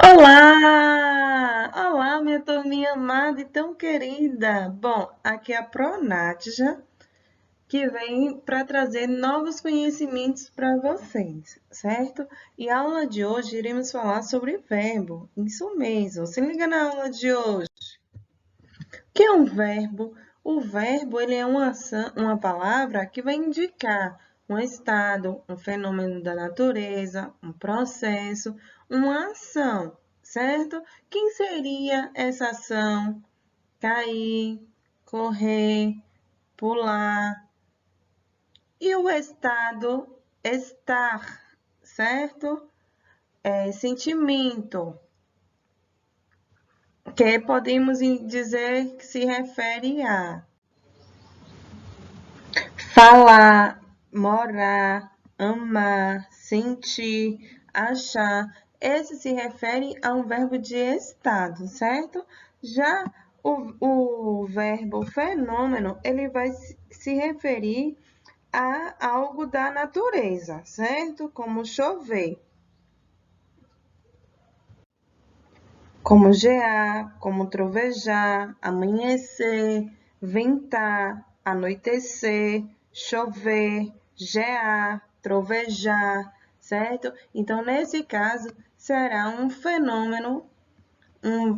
Olá! Olá, minha turminha amada e tão querida! Bom, aqui é a Pronatja, que vem para trazer novos conhecimentos para vocês, certo? E a aula de hoje iremos falar sobre verbo, isso mesmo, se liga na aula de hoje. O que é um verbo? O verbo ele é uma palavra que vai indicar um estado, um fenômeno da natureza, um processo, uma ação, certo? Quem seria essa ação? Cair, correr, pular. E o estado? Estar, certo? É sentimento, que podemos dizer que se refere a falar, morar, amar, sentir, achar. Esse se refere a um verbo de estado, certo? Já o verbo fenômeno, ele vai se referir a algo da natureza, certo? Como chover, como gear, como trovejar, amanhecer, ventar, anoitecer, chover, gear, trovejar, certo? Então, nesse caso, será um fenômeno,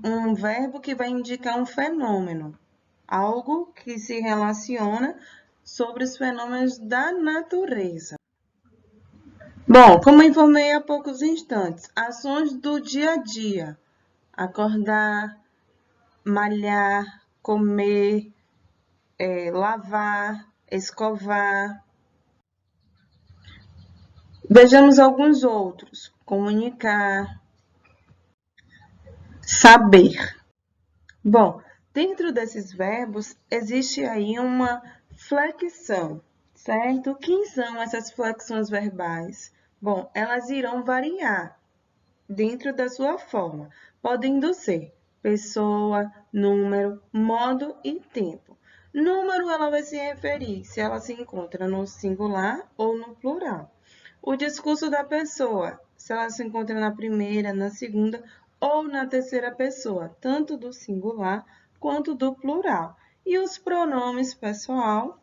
um verbo que vai indicar um fenômeno, algo que se relaciona sobre os fenômenos da natureza. Bom, como informei há poucos instantes, ações do dia a dia: acordar, malhar, comer, lavar, escovar. Vejamos alguns outros: comunicar, saber. Bom, dentro desses verbos existe aí uma flexão, certo? Quem são essas flexões verbais? Bom, elas irão variar dentro da sua forma, podendo ser pessoa, número, modo e tempo. Número, ela vai se referir se ela se encontra no singular ou no plural. O discurso da pessoa, se ela se encontra na primeira, na segunda ou na terceira pessoa, tanto do singular quanto do plural. E os pronomes pessoal,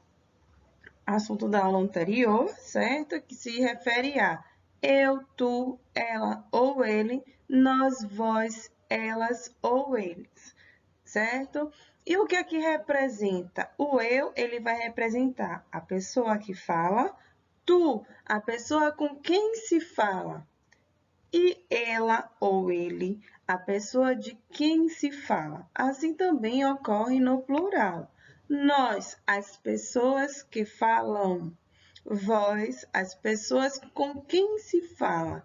assunto da aula anterior, certo? Que se refere a eu, tu, ela ou ele, nós, vós, elas ou eles, certo? E o que aqui representa? O eu, ele vai representar a pessoa que fala, tu, a pessoa com quem se fala, e ela ou ele, a pessoa de quem se fala. Assim também ocorre no plural. Nós, as pessoas que falam. Vós, as pessoas com quem se fala.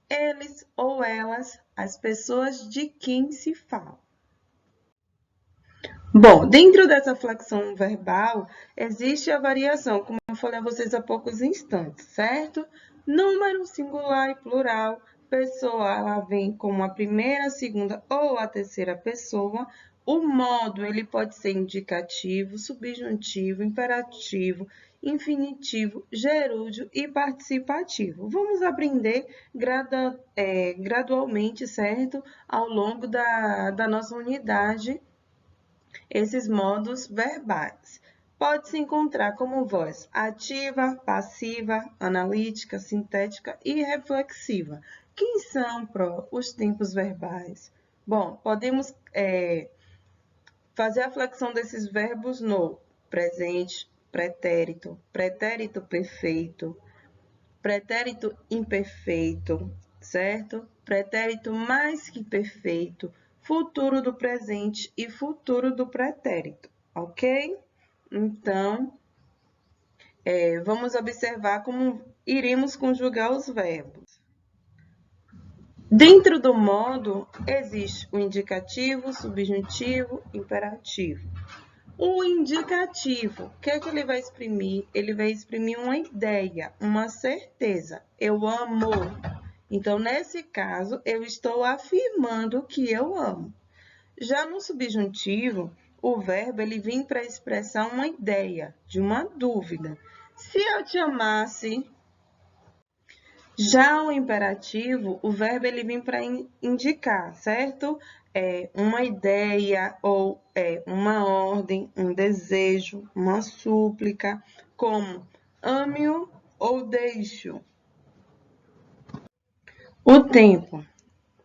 Eles ou elas, as pessoas de quem se fala. Bom, dentro dessa flexão verbal, existe a variação, como eu falei a vocês há poucos instantes, certo? Número, singular e plural. Pessoa, ela vem como a primeira, a segunda ou a terceira pessoa. O modo, ele pode ser indicativo, subjuntivo, imperativo, infinitivo, gerúndio e participativo. Vamos aprender gradualmente, certo? Ao longo da nossa unidade esses modos verbais. Pode-se encontrar como voz ativa, passiva, analítica, sintética e reflexiva. Quem são os tempos verbais? Bom, podemos fazer a flexão desses verbos no presente, pretérito, pretérito perfeito, pretérito imperfeito, certo? Pretérito mais que perfeito, futuro do presente e futuro do pretérito, ok? Então, vamos observar como iremos conjugar os verbos. Dentro do modo, existe o indicativo, subjuntivo, imperativo. O indicativo, o que é que ele vai exprimir? Ele vai exprimir uma ideia, uma certeza. Eu amo. Então, nesse caso, eu estou afirmando que eu amo. Já no subjuntivo, o verbo ele vem para expressar uma ideia, de uma dúvida. Se eu te amasse, Já o imperativo, o verbo ele vem para indicar, certo? Uma ideia ou uma ordem, um desejo, uma súplica, como ame-o ou deixe-o. O tempo.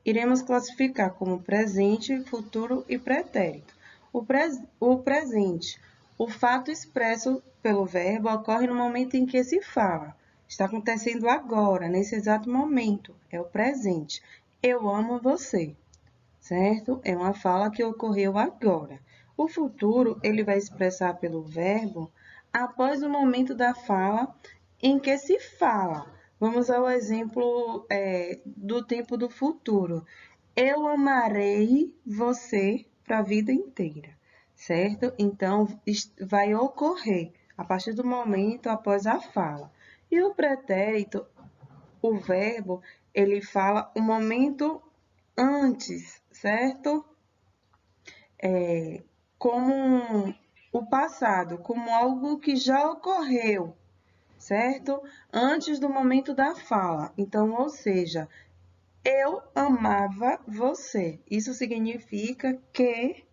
Iremos classificar como presente, futuro e pretérito. O presente. O fato expresso pelo verbo ocorre no momento em que se fala. Está acontecendo agora, nesse exato momento. É o presente. Eu amo você, certo? É uma fala que ocorreu agora. O futuro, ele vai expressar pelo verbo após o momento da fala em que se fala. Vamos ao exemplo do tempo do futuro. Eu amarei você para a vida inteira, certo? Então, vai ocorrer a partir do momento após a fala. E o pretérito, o verbo, ele fala o momento antes, certo? Como o passado, como algo que já ocorreu, certo? Antes do momento da fala. Então, ou seja, eu amava você. Isso significa que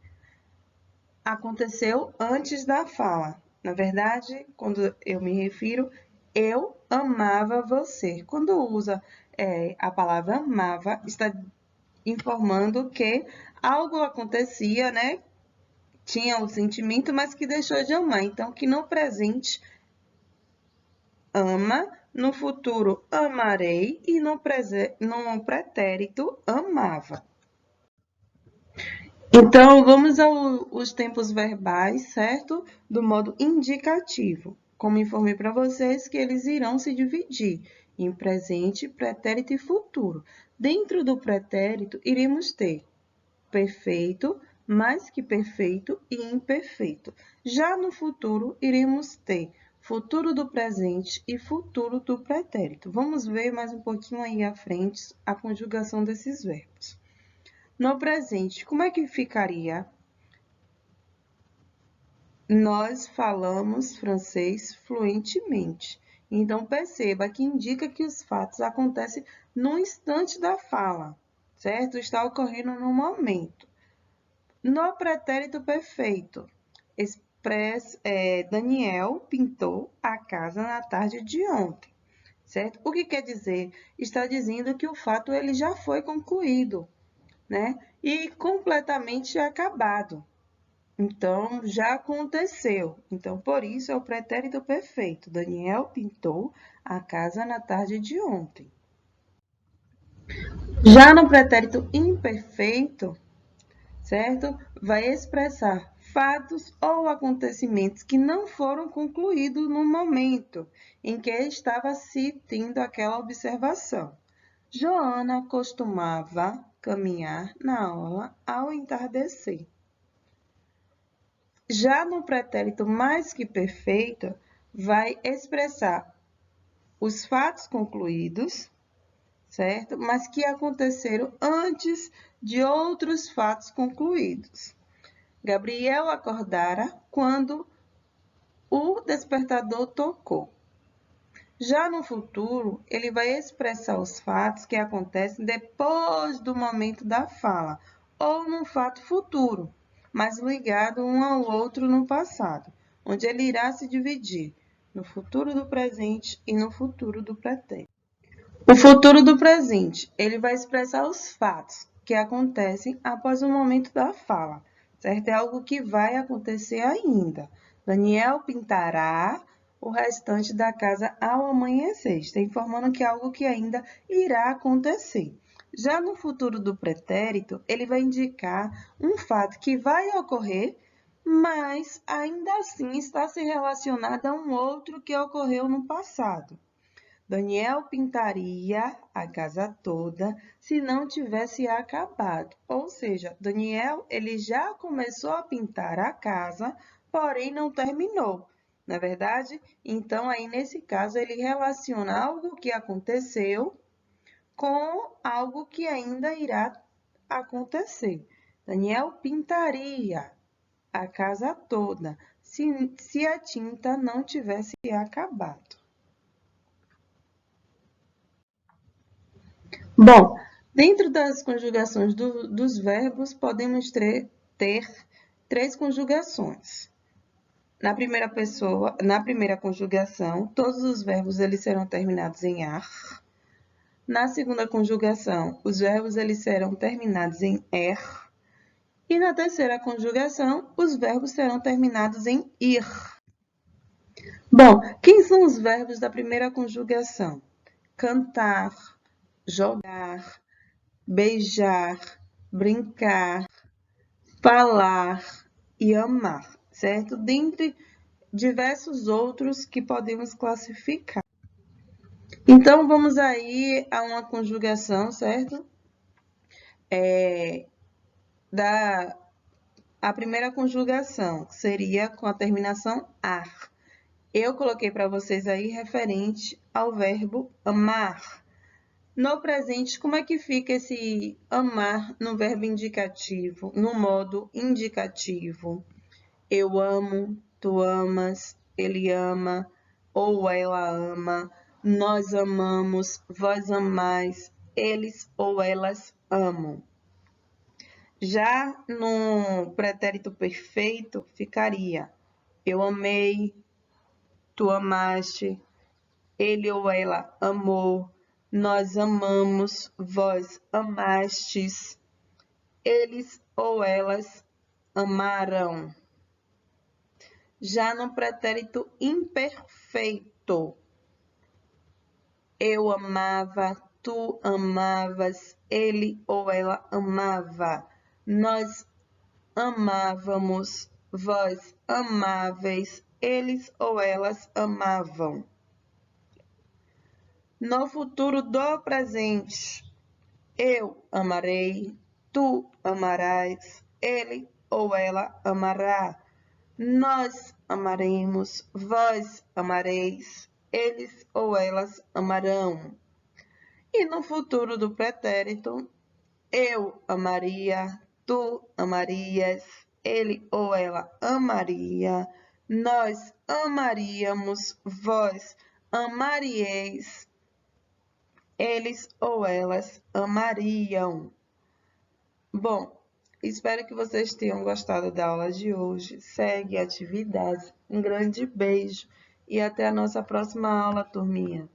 aconteceu antes da fala. Na verdade, quando eu me refiro, eu amava você. Quando usa a palavra amava, está informando que algo acontecia, né? Tinha o sentimento, mas que deixou de amar. Então, que no presente ama, no futuro amarei e no pretérito amava. Então, vamos aos tempos verbais, certo? Do modo indicativo. Como informei para vocês que eles irão se dividir em presente, pretérito e futuro. Dentro do pretérito, iremos ter perfeito, mais que perfeito e imperfeito. Já no futuro, iremos ter futuro do presente e futuro do pretérito. Vamos ver mais um pouquinho aí à frente a conjugação desses verbos. No presente, como é que ficaria? Nós falamos francês fluentemente. Então, perceba que indica que os fatos acontecem no instante da fala, certo? Está ocorrendo no momento. No pretérito perfeito, Daniel pintou a casa na tarde de ontem, certo? O que quer dizer? Está dizendo que o fato ele já foi concluído, né? E completamente acabado. Então, já aconteceu. Então, por isso é o pretérito perfeito. Daniel pintou a casa na tarde de ontem. Já no pretérito imperfeito, certo? Vai expressar fatos ou acontecimentos que não foram concluídos no momento em que estava se tendo aquela observação. Joana costumava caminhar na aula ao entardecer. Já no pretérito mais que perfeito, vai expressar os fatos concluídos, certo? Mas que aconteceram antes de outros fatos concluídos. Gabriel acordara quando o despertador tocou. Já no futuro, ele vai expressar os fatos que acontecem depois do momento da fala, ou num fato futuro, mas ligado um ao outro no passado, onde ele irá se dividir no futuro do presente e no futuro do pretérito. O futuro do presente, ele vai expressar os fatos que acontecem após o momento da fala, certo? É algo que vai acontecer ainda. Daniel pintará o restante da casa ao amanhecer. Está informando que é algo que ainda irá acontecer. Já no futuro do pretérito, ele vai indicar um fato que vai ocorrer, mas ainda assim está se relacionado a um outro que ocorreu no passado. Daniel pintaria a casa toda se não tivesse acabado. Ou seja, Daniel ele já começou a pintar a casa, porém não terminou. Na verdade, então aí nesse caso ele relaciona algo que aconteceu com algo que ainda irá acontecer. Daniel pintaria a casa toda se a tinta não tivesse acabado. Bom, dentro das conjugações dos verbos, podemos ter três conjugações. Na primeira pessoa, na primeira conjugação, todos os verbos eles serão terminados em ar. Na segunda conjugação, os verbos eles serão terminados em er. E na terceira conjugação, os verbos serão terminados em ir. Bom, quem são os verbos da primeira conjugação? Cantar, jogar, beijar, brincar, falar e amar, certo? Dentre diversos outros que podemos classificar. Então, vamos aí a uma conjugação, certo? A primeira conjugação seria com a terminação ar. Eu coloquei para vocês aí referente ao verbo amar. No presente, como é que fica esse amar no verbo indicativo, no modo indicativo? Eu amo, tu amas, ele ama, ou ela ama, nós amamos, vós amais, eles ou elas amam. Já no pretérito perfeito, ficaria eu amei, tu amaste, ele ou ela amou, nós amamos, vós amastes, eles ou elas amaram. Já no pretérito imperfeito, eu amava, tu amavas, ele ou ela amava, nós amávamos, vós amáveis, eles ou elas amavam. No futuro do presente, eu amarei, tu amarás, ele ou ela amará, nós amaremos, vós amareis, eles ou elas amarão. E no futuro do pretérito, eu amaria, tu amarias, ele ou ela amaria, nós amaríamos, vós amarieis, eles ou elas amariam. Bom, espero que vocês tenham gostado da aula de hoje. Segue a atividade. Um grande beijo e até a nossa próxima aula, turminha.